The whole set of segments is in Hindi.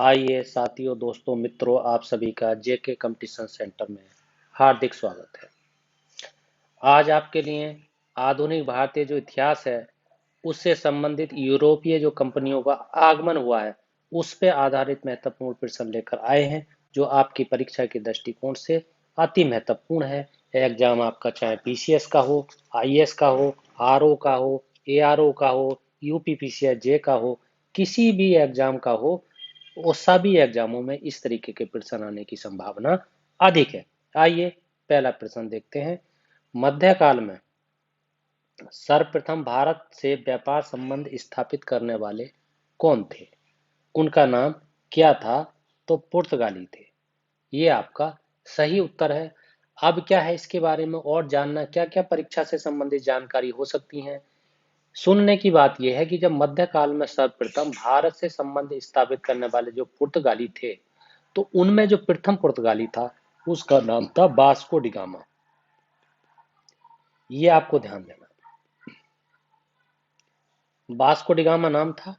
आइए साथियों, दोस्तों, मित्रों, आप सभी का जेके कंपटीशन सेंटर में हार्दिक स्वागत है। आज आपके लिए आधुनिक भारतीय जो इतिहास है उससे संबंधित यूरोपीय जो कंपनियों का आगमन हुआ है उस पे आधारित महत्वपूर्ण प्रश्न लेकर आए हैं, जो आपकी परीक्षा के दृष्टिकोण से अति महत्वपूर्ण है। एग्जाम आपका चाहे पीसीएस का हो, आईएएस का हो, आरओ का हो, एआरओ का हो, यूपीपीसीएस जे का हो, किसी भी एग्जाम का हो, वो सभी एग्जामों में इस तरीके के प्रश्न आने की संभावना अधिक है। आइए पहला प्रश्न देखते हैं। मध्यकाल में सर्वप्रथम भारत से व्यापार संबंध स्थापित करने वाले कौन थे? उनका नाम क्या था? तो पुर्तगाली थे। ये आपका सही उत्तर है। अब क्या है इसके बारे में और जानना, क्या क्या परीक्षा से संबंधित जानकारी हो सकती है। सुनने की बात यह है कि जब मध्यकाल में सर्वप्रथम भारत से संबंध स्थापित करने वाले जो पुर्तगाली थे, तो उनमें जो प्रथम पुर्तगाली था उसका नाम था वास्को डी गामा। ये आपको ध्यान देना, वास्को डी गामा नाम था।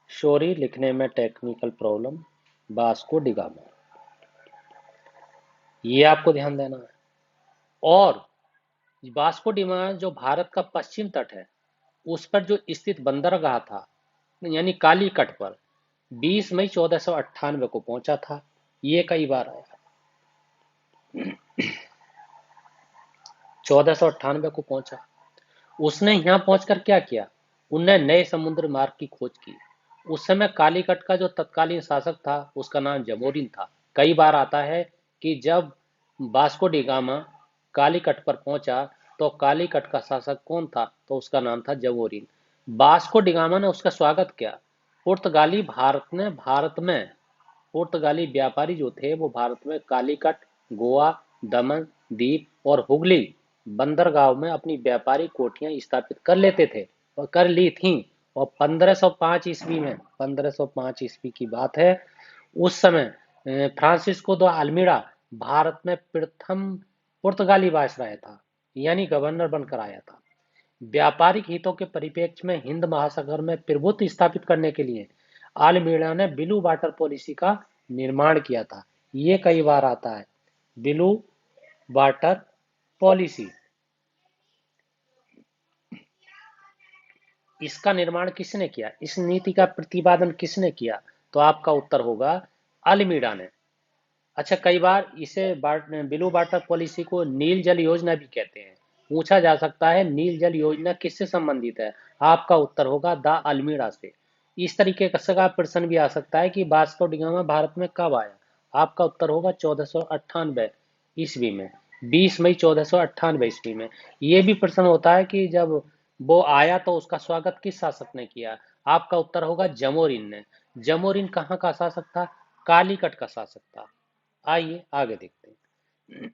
सॉरी, लिखने में technical problem, Vasco D gamma, ये आपको ध्यान देना है। और वास्को डी गामा जो भारत का पश्चिम तट है उस पर जो स्थित बंदरगाह था, यानी कालीकट पर 20 मई 1498 को पहुंचा था। ये कई बार आया, 1498 को पहुंचा। उसने यहाँ पहुंचकर क्या किया? उनने नए समुद्र मार्ग की खोज की। उस समय कालीकट का जो तत्कालीन शासक था उसका नाम जमोरिन था। कई बार आता है कि जब वास्को डी गामा कालीकट पर पहुंचा तो कालीकट का शासक कौन था? तो उसका नाम था जमोरिन। वास्को डी गामा ने उसका स्वागत किया। पुर्तगाली भारत में पुर्तगाली व्यापारी जो थे वो भारत में कालीकट, गोवा, दमन दीप और हुगली बंदरगाह में अपनी व्यापारिक कोठियां स्थापित कर लेते थे और कर ली थीं। और 1505 ईस्वी की बात है। उस समय फ्रांसिस्को द अल्मीड़ा भारत में प्रथम पुर्तगाली वायसराय था, यानी गवर्नर बनकर आया था। व्यापारिक हितों के परिप्रेक्ष्य में हिंद महासागर में प्रभुत्व स्थापित करने के लिए अल्मीड़ा ने ब्लू वाटर पॉलिसी का निर्माण किया था। ये कई बार आता है, ब्लू वाटर पॉलिसी। इसका निर्माण किसने किया? इस नीति का प्रतिपादन किसने किया? तो आपका उत्तर होगा अल्मीड़ा ने। अच्छा, कई बार इसे ब्लू वाटर पॉलिसी को नील जल योजना भी कहते हैं। पूछा जा सकता है नील जल योजना किससे संबंधित है? आपका उत्तर होगा द अल्मीड़ा से। इस तरीके का प्रश्न भी आ सकता है कि वास्को डी गामा भारत में कब आया? आपका उत्तर होगा 1498 ईस्वी में, 20 मई 1498 ईस्वी में। ये भी प्रश्न होता है कि जब वो आया तो उसका स्वागत किस शासक ने किया? आपका उत्तर होगा जमोरिन ने। जमोरिन कहाँ का शासक था? कालीकट का शासक था। आइए आगे देखते हैं।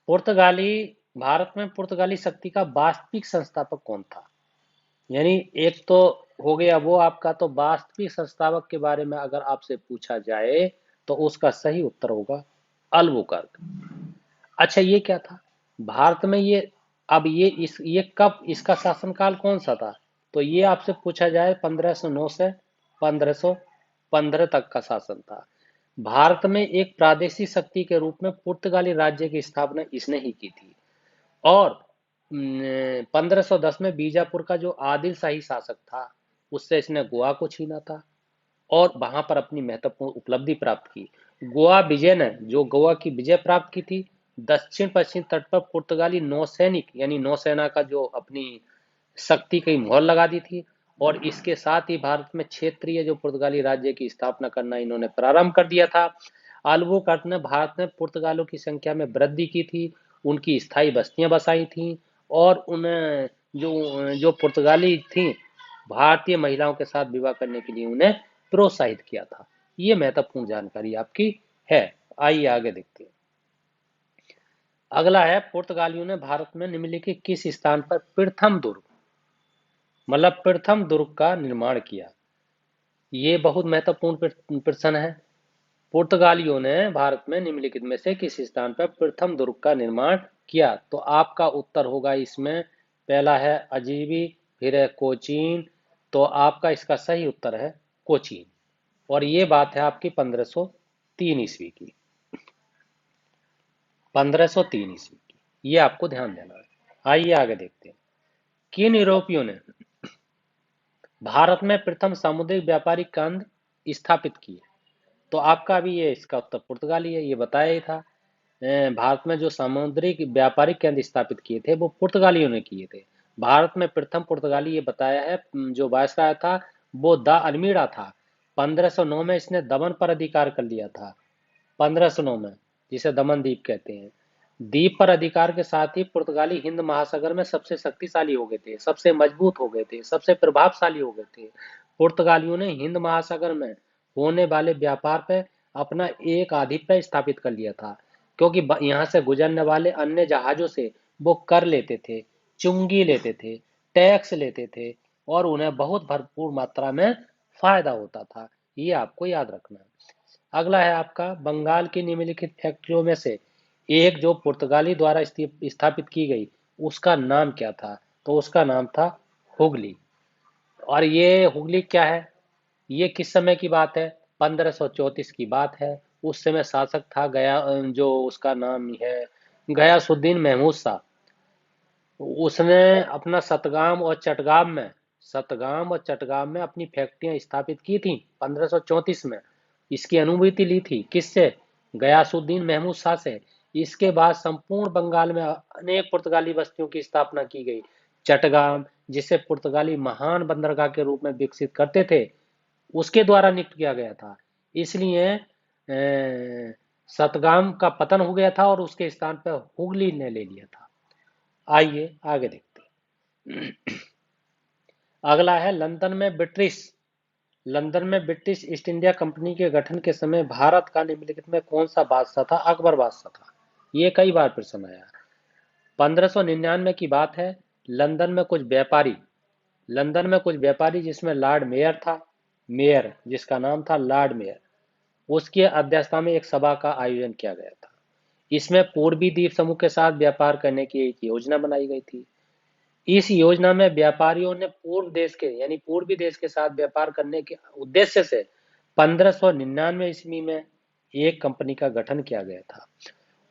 पुर्तगाली भारत में पुर्तगाली शक्ति का वास्तविक संस्थापक कौन था? यानी एक तो हो गया वो आपका, तो वास्तविक संस्थापक के बारे में अगर आपसे पूछा जाए तो उसका सही उत्तर होगा अल्बुकर्क। अच्छा, ये क्या था भारत में? ये अब ये कब, इसका शासनकाल कौन सा था? तो ये आपसे पूछा जाए 1509 से 1515 तक का शासन था। भारत में एक प्रादेशिक शक्ति के रूप में पुर्तगाली राज्य की स्थापना इसने ही की थी। और 1510 में बीजापुर का जो आदिल शाही शासक था उससे इसने गोवा को छीना था और वहां पर अपनी महत्वपूर्ण उपलब्धि प्राप्त की। गोवा विजय ने जो गोवा की विजय प्राप्त की थी, दक्षिण पश्चिम तट पर पुर्तगाली नौसैनिक यानी नौसेना का जो अपनी शक्ति की मोहर लगा दी थी। और इसके साथ ही भारत में क्षेत्रीय जो पुर्तगाली राज्य की स्थापना करना इन्होंने प्रारंभ कर दिया था। अल्बुकर्क ने भारत में पुर्तगालों की संख्या में वृद्धि की थी, उनकी स्थायी बस्तियां बसाई थी और उन्हें जो जो पुर्तगाली थी भारतीय महिलाओं के साथ विवाह करने के लिए उन्हें प्रोत्साहित किया था। ये महत्वपूर्ण जानकारी आपकी है। आइए आगे देखते हैं। अगला है, पुर्तगालियों ने भारत में निम्नलिखित किस स्थान पर प्रथम दुर्ग, मतलब प्रथम दुर्ग का निर्माण किया? ये बहुत महत्वपूर्ण प्रश्न है। पुर्तगालियों ने भारत में निम्नलिखित में से किस स्थान पर प्रथम दुर्ग का निर्माण किया? तो आपका उत्तर होगा इसमें, पहला है अजीबी, फिर है कोचीन, तो आपका इसका सही उत्तर है कोचीन। और ये बात है आपकी 1503 ईस्वी की, 1503 ईस्वी की, ये आपको ध्यान देना है। आइए आगे देखते हैं। किन यूरोपियों ने भारत में प्रथम सामुद्रिक व्यापारिक केंद्र स्थापित किए? तो आपका भी ये इसका उत्तर पुर्तगाली है, ये बताया ही था। भारत में जो सामुद्रिक व्यापारिक केंद्र स्थापित किए थे वो पुर्तगालियों ने किए थे। भारत में प्रथम पुर्तगाली, ये बताया है, जो वायसराय था वो दा अल्मीड़ा था। 1509 में इसने दमन पर अधिकार कर लिया था, 1509 में, जिसे दमन द्वीप कहते हैं। द्वीप पर अधिकार के साथ ही पुर्तगाली हिंद महासागर में सबसे शक्तिशाली हो गए थे, सबसे मजबूत हो गए थे, सबसे प्रभावशाली हो गए थे। पुर्तगालियों ने हिंद महासागर में होने वाले व्यापार पर अपना एक आधिपत्य स्थापित कर लिया था, क्योंकि यहाँ से गुजरने वाले अन्य जहाजों से वो कर लेते थे, चुंगी लेते थे, टैक्स लेते थे, और उन्हें बहुत भरपूर मात्रा में फायदा होता था। ये आपको याद रखना है। अगला है आपका, बंगाल की निम्नलिखित फैक्ट्रियों में से एक जो पुर्तगाली द्वारा स्थापित की गई, उसका नाम क्या था? तो उसका नाम था हुगली। और ये हुगली क्या है, ये किस समय की बात है? 1534 की बात है। उस समय शासक था गया, जो उसका नाम है गयासुद्दीन महमूद शाह। उसने अपना सतगाम और चटगाम में अपनी फैक्ट्रियां स्थापित की थी 1534 में। इसकी अनुमति ली थी किससे? गयासुद्दीन महमूद शाह से। इसके बाद संपूर्ण बंगाल में अनेक पुर्तगाली बस्तियों की स्थापना की गई। चटगाम, जिसे पुर्तगाली महान बंदरगाह के रूप में विकसित करते थे, उसके द्वारा नियुक्त किया गया था। इसलिए सतगाम का पतन हो गया था और उसके स्थान पर हुगली ने ले लिया था। आइए आगे देखते हैं। अगला है, लंदन में ब्रिटिश ईस्ट इंडिया कंपनी के गठन के समय भारत का निम्नलिखित में कौन सा बादशाह था? अकबर बादशाह था। ये कई बार प्रश्न आया। 1599 की बात है। लंदन में कुछ व्यापारी जिसमें लॉर्ड मेयर था, मेयर जिसका नाम था लॉर्ड मेयर, उसकी अध्यक्षता में एक सभा का आयोजन किया गया था। इसमें पूर्वी द्वीप समूह के साथ व्यापार करने की एक योजना बनाई गई थी। इस योजना में व्यापारियों ने पूर्वी देश के साथ व्यापार करने के उद्देश्य से 1599 ईस्वी में एक कंपनी का गठन किया गया था।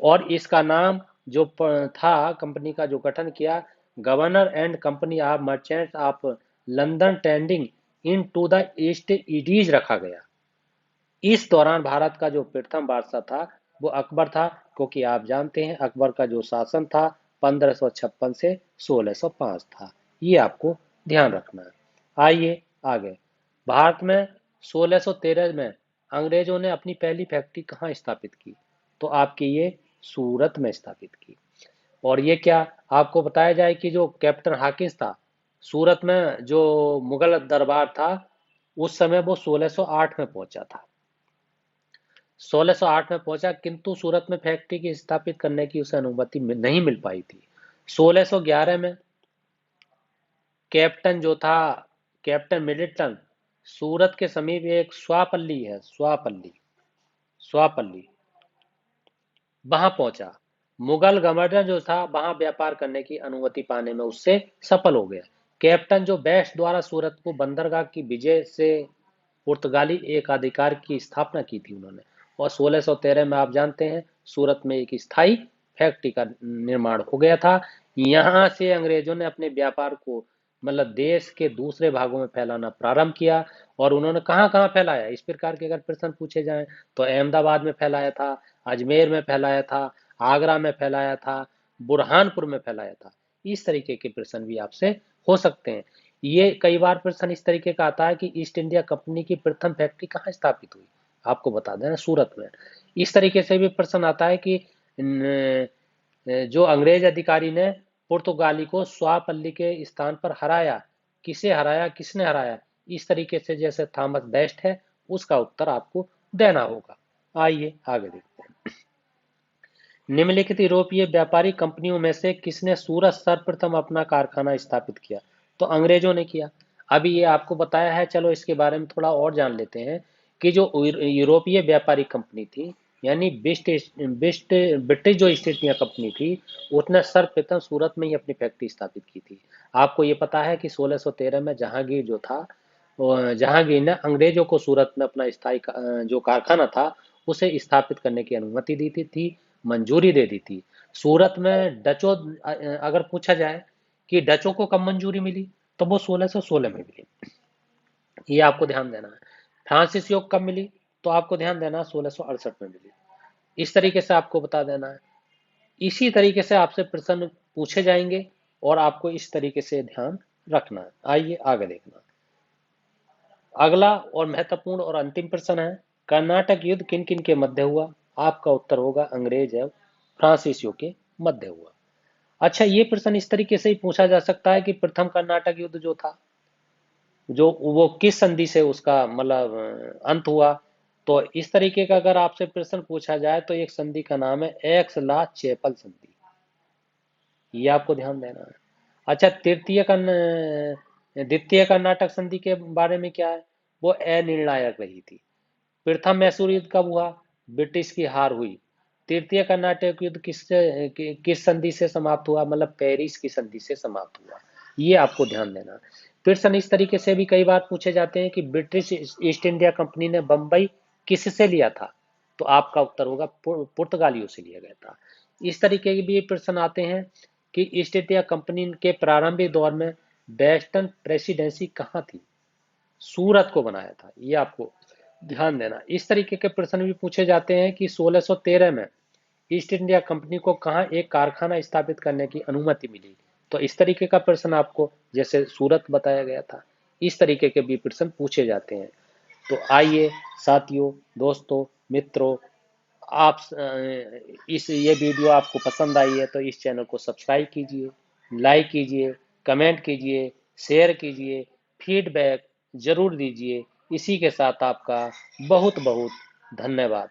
और इसका नाम जो था, कंपनी का जो गठन किया, governor and company of merchants of London trading into the East Indies रखा गया। इस दौरान भारत का जो प्रथम बादशाह था वो अकबर था, क्योंकि आप जानते हैं अकबर का जो शासन था 1556 से 1605 था। ये आपको ध्यान रखना है। आइए आगे। भारत में 1613 में अंग्रेजों ने अपनी पहली फैक्ट्री कहाँ स्थापित की? तो आपकी ये सूरत में स्थापित की। और ये क्या आपको बताया जाए कि जो कैप्टन हाकिंस था, सूरत में जो मुगल दरबार था, उस समय वो 1608 में पहुंचा था। 1608 में पहुंचा, किंतु सूरत में फैक्ट्री की स्थापित करने की उसे अनुमति नहीं मिल पाई थी। 1611 में कैप्टन जो था, कैप्टन मिडिलटन, सूरत के समीप एक स्वापल्ली है, स्वापल्ली, वहां पहुंचा। मुगल गवर्नर जो था वहां व्यापार करने की अनुमति पाने में उससे सफल हो गया। कैप्टन जो बेस्ट द्वारा सूरत को बंदरगाह की विजय से पुर्तगाली एकाधिकार की स्थापना की थी उन्होंने। और 1613 में आप जानते हैं सूरत में एक स्थायी फैक्ट्री का निर्माण हो गया था। यहाँ से अंग्रेजों ने अपने व्यापार को मतलब देश के दूसरे भागों में फैलाना प्रारंभ किया। और उन्होंने कहाँ कहाँ फैलाया, इस प्रकार के अगर प्रश्न पूछे जाएं तो अहमदाबाद में फैलाया था, अजमेर में फैलाया था, आगरा में फैलाया था, बुरहानपुर में फैलाया था। इस तरीके के प्रश्न भी आपसे हो सकते हैं। ये कई बार प्रश्न इस तरीके का आता है कि ईस्ट इंडिया कंपनी की प्रथम फैक्ट्री कहाँ स्थापित हुई? आपको बता देना सूरत में। इस तरीके से भी प्रश्न आता है कि जो अंग्रेज अधिकारी ने पुर्तगाली को स्वापल्ली के स्थान पर हराया, किसने हराया? इस तरीके से जैसे थॉमस बेस्ट है, उसका उत्तर आपको देना होगा। आइए आगे देखते हैं। निम्नलिखित यूरोपीय व्यापारी कंपनियों में से किसने सूरत सर्वप्रथम अपना कारखाना स्थापित किया? तो अंग्रेजों ने किया। अभी ये आपको बताया है, चलो इसके बारे में थोड़ा और जान लेते हैं कि जो यूरोपीय व्यापारी कंपनी थी यानी बेस्ट ब्रिटिश जो ईस्ट इंडिया कंपनी थी, उसने सर्वप्रथम सूरत में ही अपनी फैक्ट्री स्थापित की थी। आपको ये पता है कि 1613 में जहांगीर जो था, जहांगीर ने अंग्रेजों को सूरत में अपना जो कारखाना था उसे स्थापित करने की अनुमति दी थी, मंजूरी दे दी थी। सूरत में डचों, अगर पूछा जाए कि डचों को कब मंजूरी मिली, तो वो 1616 में मिली। ये आपको ध्यान देना है। फ्रांसिस योग कब मिली, तो आपको ध्यान देना है 1668 में मिली। इस तरीके से आपको बता देना है। इसी तरीके से आपसे प्रश्न पूछे जाएंगे और आपको इस तरीके से ध्यान रखना है। आइए आगे देखना। अगला और महत्वपूर्ण और अंतिम प्रश्न है, कर्नाटक युद्ध किन किन के मध्य हुआ? आपका उत्तर होगा अंग्रेज एवं फ्रांसीसियों के मध्य हुआ। अच्छा, ये प्रश्न इस तरीके से ही पूछा जा सकता है कि प्रथम कर्नाटक युद्ध जो था, जो वो किस संधि से उसका मतलब अंत हुआ? तो इस तरीके का अगर आपसे प्रश्न पूछा जाए तो एक संधि का नाम है एक्स ला चैपल संधि। ये आपको ध्यान देना है। अच्छा, द्वितीय कर्नाटक संधि के बारे में क्या है? वो अनिर्णायक रही थी। प्रथम मैसूर युद्ध कब हुआ? ब्रिटिश की हार हुई। तृतीय कर्नाटक युद्ध किस संधि से समाप्त हुआ? मतलब पेरिस की संधि से समाप्त हुआ। ये आपको ध्यान देना। प्रश्न इस तरीके से भी कई बार पूछे जाते हैं कि ब्रिटिश ईस्ट इंडिया कंपनी ने बंबई किससे लिया था? तो आपका उत्तर होगा पुर्तगालियों से लिया गया था। इस तरीके के भी प्रश्न आते हैं कि ईस्ट इंडिया कंपनी के प्रारंभिक दौर में वेस्टर्न प्रेसिडेंसी कहाँ थी? सूरत को बनाया था। ये आपको ध्यान देना। इस तरीके के प्रश्न भी पूछे जाते हैं कि 1613 में ईस्ट इंडिया कंपनी को कहाँ एक कारखाना स्थापित करने की अनुमति मिली? तो इस तरीके का प्रश्न आपको, जैसे सूरत बताया गया था, इस तरीके के भी प्रश्न पूछे जाते हैं। तो आइए साथियों, दोस्तों, मित्रों, आप इस ये वीडियो आपको पसंद आई है तो इस चैनल को सब्सक्राइब कीजिए, लाइक कीजिए, कमेंट कीजिए, शेयर कीजिए, फीडबैक जरूर दीजिए। इसी के साथ आपका बहुत बहुत धन्यवाद।